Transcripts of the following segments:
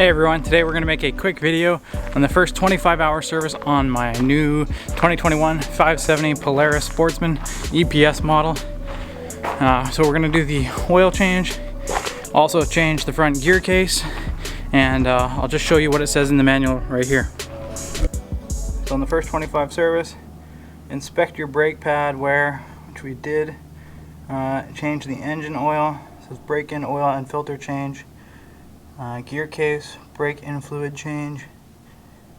Hey everyone, today we're going to make a quick video on the first 25-hour service on my new 2021 570 Polaris Sportsman EPS model. So we're going to do the oil change, also change the front gear case, and I'll just show you what it says in the manual right here. So on the first 25 service, inspect your brake pad wear, which we did. Change the engine oil, it says brake-in oil and filter change. Gear case, brake-in fluid change,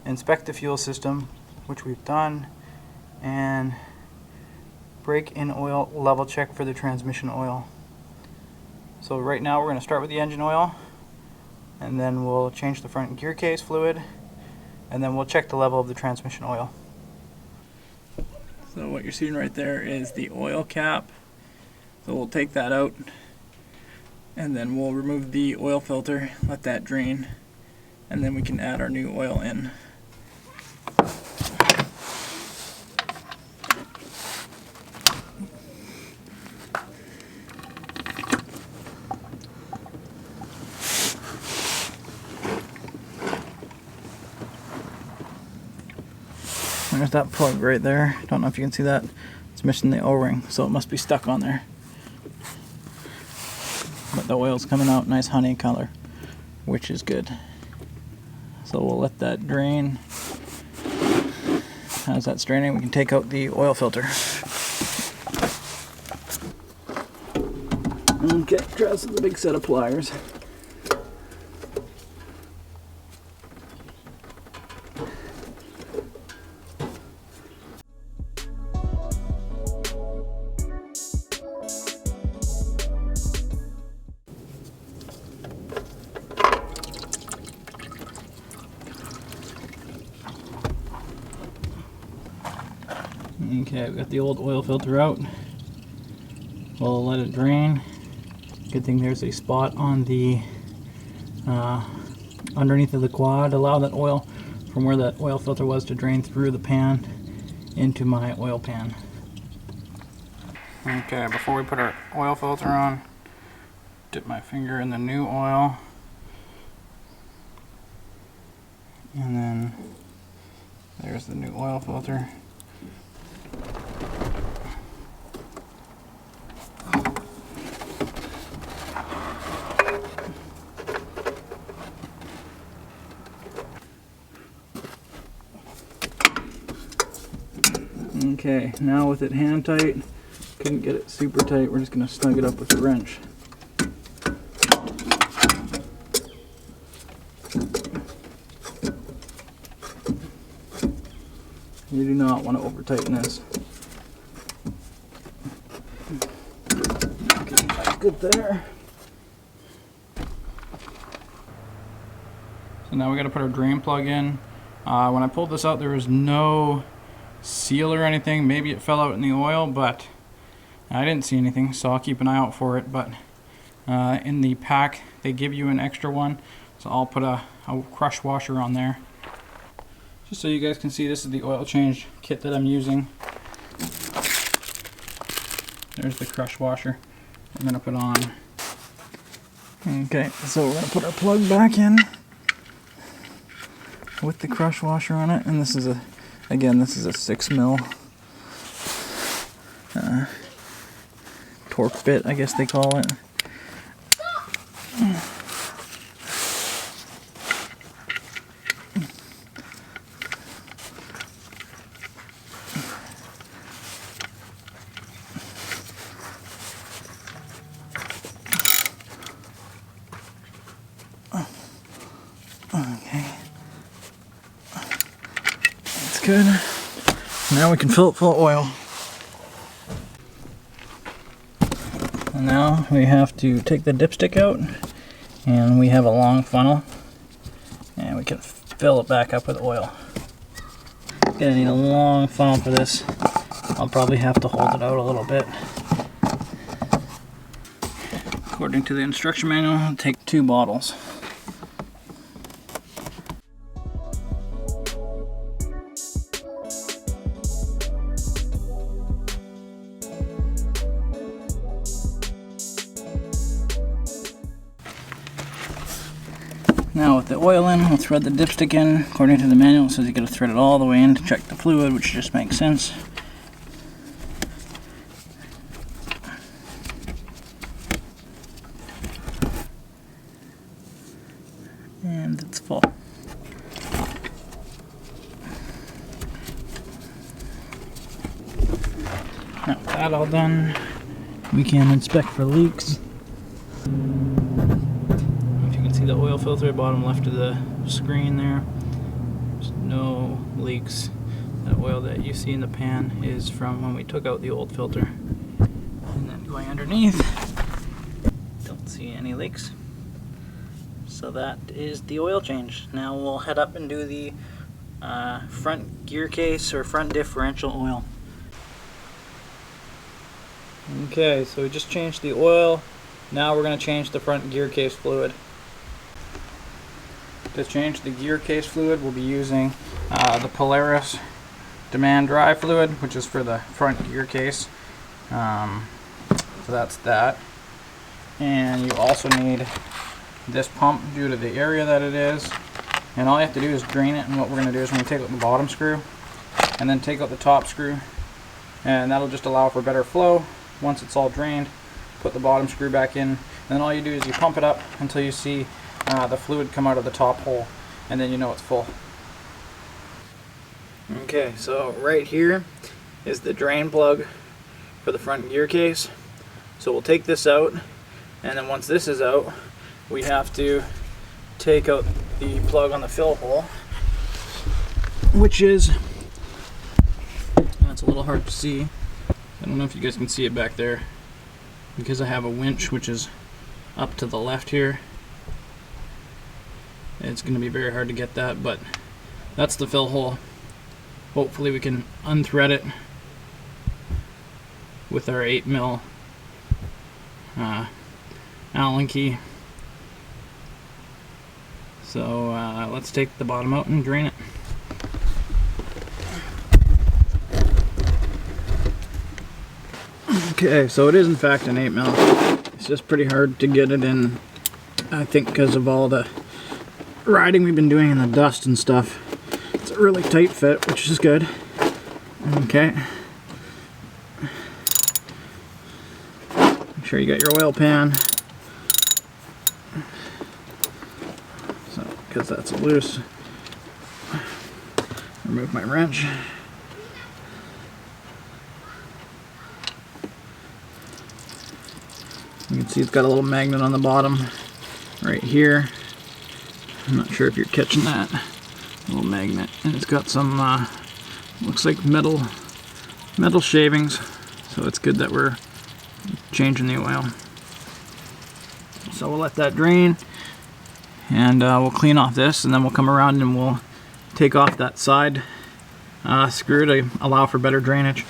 inspect the fuel system, which we've done, and brake-in oil level check for the transmission oil. So right now we're going to start with the engine oil, and then we'll change the front gear case fluid, and then we'll check the level of the transmission oil. So what you're seeing right there is the oil cap. So we'll take that out, and then we'll remove the oil filter, let that drain, and then we can add our new oil in. There's that plug right there. Don't know if you can see that. It's missing the O-ring, so it must be stuck on there. But the oil's coming out nice honey color, which is good. So we'll let that drain. As that's draining, we can take out the oil filter. Okay, try this with a big set of pliers. Okay, we got the old oil filter out. We'll let it drain. Good thing there's a spot on the underneath of the quad. Allow that oil from where that oil filter was to drain through the pan into my oil pan. Okay, before we put our oil filter on, dip my finger in the new oil, and then there's the new oil filter. Okay, now with it hand tight, couldn't get it super tight, we're just going to snug it up with a wrench. You do not want to over tighten this. Okay, that's good there. So now we got to put our drain plug in. When I pulled this out, there was no seal or anything. Maybe it fell out in the oil, but I didn't see anything, so I'll keep an eye out for it. But in the pack they give you an extra one, so I'll put a crush washer on there. Just so you guys can see, this is the oil change kit that I'm using. There's the crush washer I'm going to put on. Okay, so we're going to put our plug back in with the crush washer on it, and this is again, this is a 6mm torque bit, I guess they call it. Okay. That's good. Now we can fill it full of oil. And now we have to take the dipstick out, and we have a long funnel, and we can fill it back up with oil. Gonna need a long funnel for this. I'll probably have to hold it out a little bit. According to the instruction manual, I'll take 2 bottles. Now with the oil in, we'll thread the dipstick in. According to the manual, it says you gotta thread it all the way in to check the fluid, which just makes sense. And it's full. Now with that all done, we can inspect for leaks. See the oil filter bottom left of the screen there. There's no leaks. That oil that you see in the pan is from when we took out the old filter. And then going underneath, don't see any leaks. So that is the oil change. Now we'll head up and do the front gear case or front differential oil. Okay, so we just changed the oil. Now we're going to change the front gear case fluid. To change the gear case fluid, we'll be using the Polaris demand dry fluid, which is for the front gear case. So that's that. And you also need this pump due to the area that it is. And all you have to do is drain it. And what we're going to do is we're going to take out the bottom screw and then take out the top screw. And that'll just allow for better flow. Once it's all drained, put the bottom screw back in. And then all you do is you pump it up until you see the fluid come out of the top hole, and then you know it's full. Okay, so right here is the drain plug for the front gear case. So we'll take this out, and then once this is out, we have to take out the plug on the fill hole, which is, that's a little hard to see. I don't know if you guys can see it back there, because I have a winch which is up to the left here. It's going to be very hard to get that, but that's the fill hole. Hopefully we can unthread it with our 8mm Allen key. So let's take the bottom out and drain it. Okay, so it is in fact an 8mm. It's just pretty hard to get it in, I think because of all the riding we've been doing in the dust and stuff. It's a really tight fit, which is good. Okay. Make sure you got your oil pan. So, because that's loose. Remove my wrench. You can see it's got a little magnet on the bottom right here. I'm not sure if you're catching that little magnet, and it's got some looks like metal shavings, so it's good that we're changing the oil. So we'll let that drain, and we'll clean off this, and then we'll come around and we'll take off that side screw to allow for better drainage.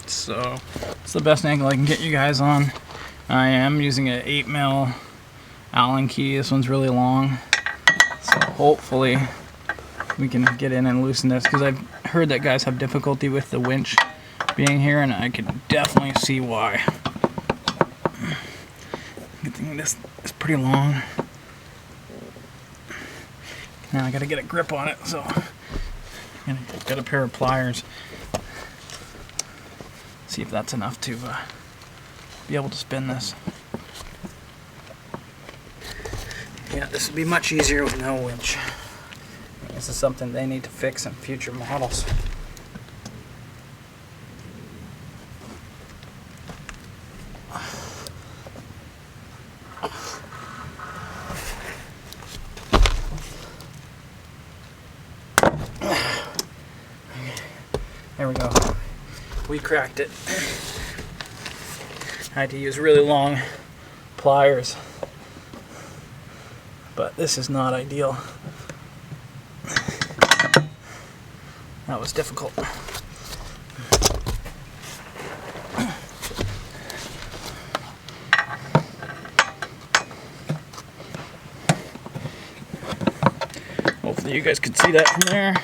So it's the best angle I can get you guys on. I am using an 8mm Allen key. This one's really long, so hopefully we can get in and loosen this, because I've heard that guys have difficulty with the winch being here, and I can definitely see why. Good thing this is pretty long. Now I gotta get a grip on it, so I've got a pair of pliers. See if that's enough to be able to spin this. Yeah, this would be much easier with no winch. This is something they need to fix in future models. There we go. We cracked it. I had to use really long pliers, but this is not ideal. That was difficult. Hopefully you guys could see that from there.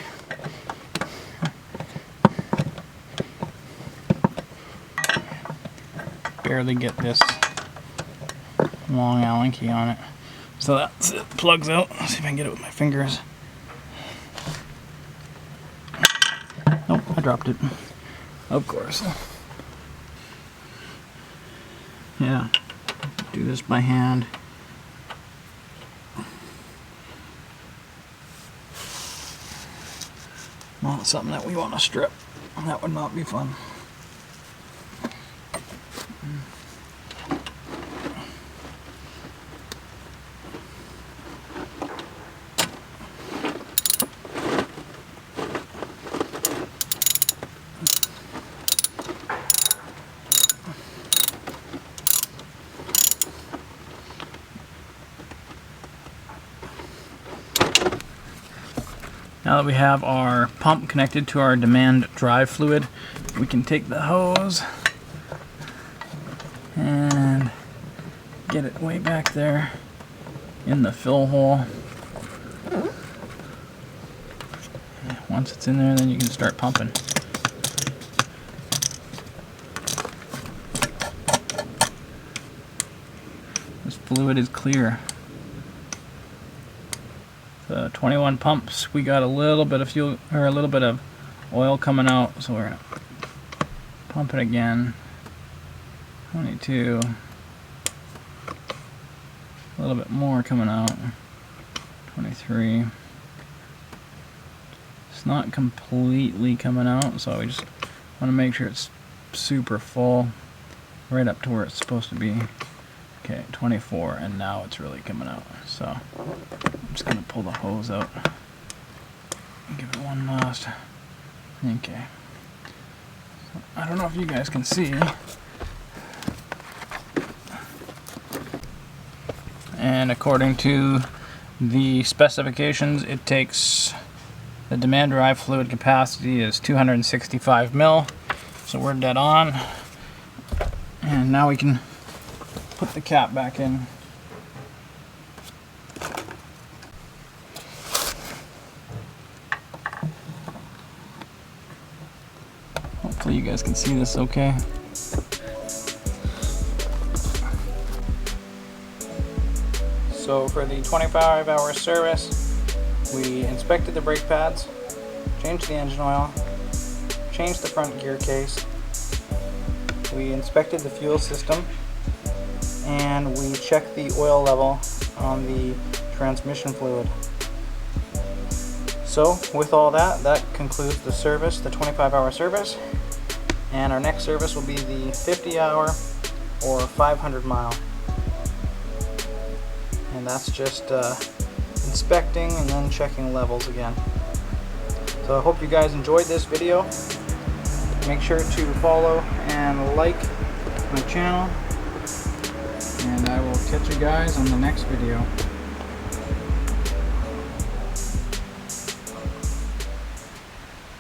Barely get this long Allen key on it. So that it plugs out. Let's see if I can get it with my fingers. Nope, I dropped it. Of course. Yeah, do this by hand. Not something that we want to strip. That would not be fun. Now that we have our pump connected to our demand drive fluid, we can take the hose and get it way back there in the fill hole. Once it's in there, then you can start pumping. This fluid is clear. The 21 pumps, we got a little bit of fuel, or a little bit of oil coming out, so we're gonna pump it again. 22, a little bit more coming out. 23. It's not completely coming out, so we just want to make sure it's super full, right up to where it's supposed to be. Okay, 24, and now it's really coming out. So I'm just gonna pull the hose out and give it one last. Okay. So, I don't know if you guys can see. And according to the specifications, it takes, the demand drive fluid capacity is 265 mil. So we're dead on. And now we can put the cap back in. Hopefully you guys can see this okay. So for the 25-hour service, we inspected the brake pads, changed the engine oil, changed the front gear case, we inspected the fuel system, and we checked the oil level on the transmission fluid. So with all that, that concludes the service, the 25-hour service, and our next service will be the 50-hour or 500-mile. And that's just inspecting and then checking levels again. So I hope you guys enjoyed this video. Make sure to follow and like my channel, and I will catch you guys on the next video.